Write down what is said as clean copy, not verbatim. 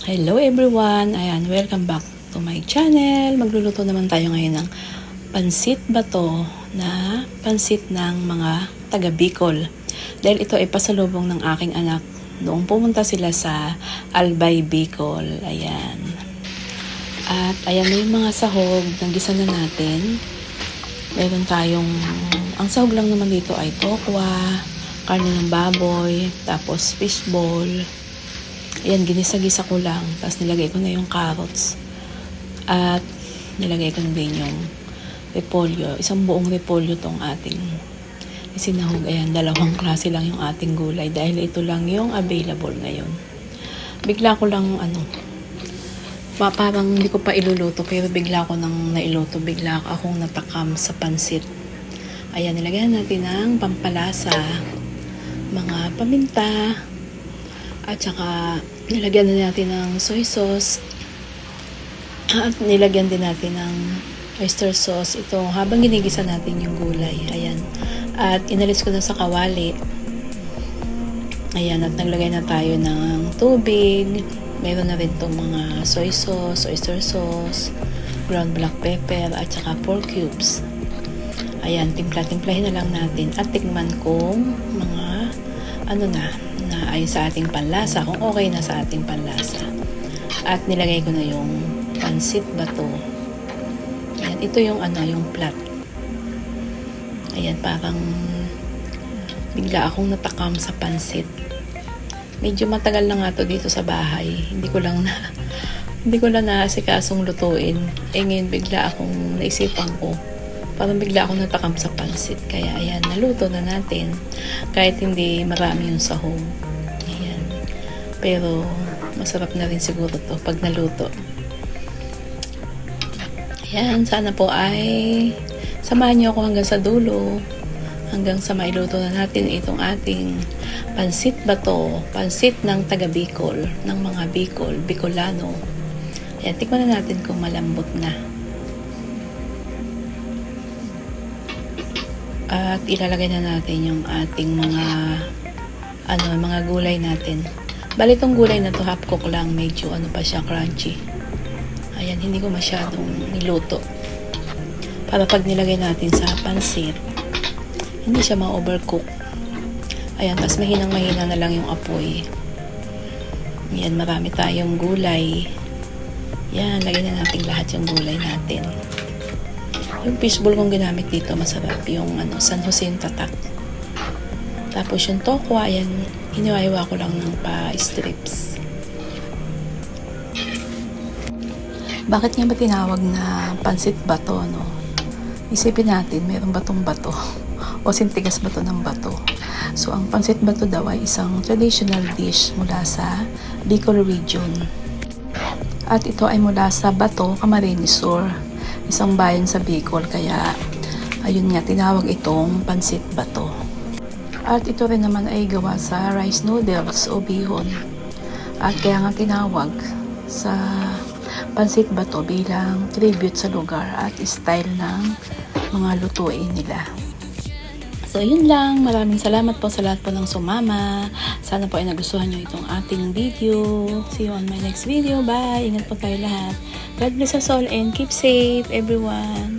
Hello everyone! Ayan, welcome back to my channel. Magluluto naman tayo ngayon ng pansit bato na pansit ng mga taga Bicol. Dahil ito ay pasalubong ng aking anak noong pumunta sila sa Albay, Bicol. Ayan. At ayan na yung mga sahog. Nagisa na natin. Meron tayong, ang sahog lang naman dito ay tokwa, karne ng baboy, tapos fishball. Ayan, ginisa-gisa ko lang. Tapos nilagay ko na yung carrots. At nilagay ko na din yung repolyo. Isang buong repolyo tong ating isinahog. Ayan, dalawang klase lang yung ating gulay. Dahil ito lang yung available ngayon. Bigla ko lang, parang hindi ko pa iluluto. Pero bigla ko nang nailuto. Bigla akong natakam sa pansit. Ayan, nilagyan natin ng pampalasa. Mga paminta. At saka, nilagyan din natin ng soy sauce. At nilagyan din natin ng oyster sauce. Ito, habang ginigisa natin yung gulay. Ayan. At inalis ko na sa kawali. Ayan. At naglagay na tayo ng tubig. Meron na rin itong mga soy sauce, oyster sauce, ground black pepper, at saka pork cubes. Ayan. Timpla-timplahin na lang natin. At tikman kung mga, na ayon sa ating panlasa, kung okay na sa ating panlasa. At nilagay ko na yung pansit bato. Ayan, ito yung yung plat. Ayan, parang bigla akong natakam sa pansit. Medyo matagal na nga to dito sa bahay. Hindi ko lang naasikasong lutuin. Ngayon bigla akong naisipan ko. Parang bigla akong natakam sa pansit. Kaya ayan, naluto na natin. Kahit hindi marami yung sahog. Ayan. Pero masarap na rin siguro to pag naluto. Ayan, sana po ay samahan niyo ako hanggang sa dulo. Hanggang sa mailuto na natin itong ating pansit bato. Pansit ng taga Bicol. Ng mga Bicolano. Ayan, tikman na natin kung malambot na. At ilalagay na natin yung ating mga gulay natin. Bali itong gulay na to half cook lang, medyo pa siya, crunchy. Ayan, hindi ko masyadong niluto. Para pag nilagay natin sa pansit, hindi siya ma-overcook. Ayan, tapos mahinang-mahina na lang yung apoy. Ayan, marami tayong gulay. Ayan, lagyan na natin lahat yung gulay natin. Yung fishball kong ginamit dito, masarap. Yung San Jose tatak. Tapos yung tokwa, ayan, hiniwa-hiwa ko lang ng pa-strips. Bakit nga ba tinawag na pansit bato, no? Isipin natin, mayroong batong bato. O sintigas bato ng bato. So, ang pansit bato daw ay isang traditional dish mula sa Bicol region. At ito ay mula sa Bato, Camarines Sur. Isang bayan sa Bicol, kaya ayun nga, tinawag itong pansit bato. At ito rin naman ay gawa sa rice noodles o bihon. At kaya nga tinawag sa pansit bato bilang tribute sa lugar at style ng mga lutuin nila. So yun lang, maraming salamat po sa lahat po ng sumama. Sana po ay nagustuhan nyo itong ating video. See you on my next video. Bye! Ingat po tayo lahat. God bless us all and keep safe everyone.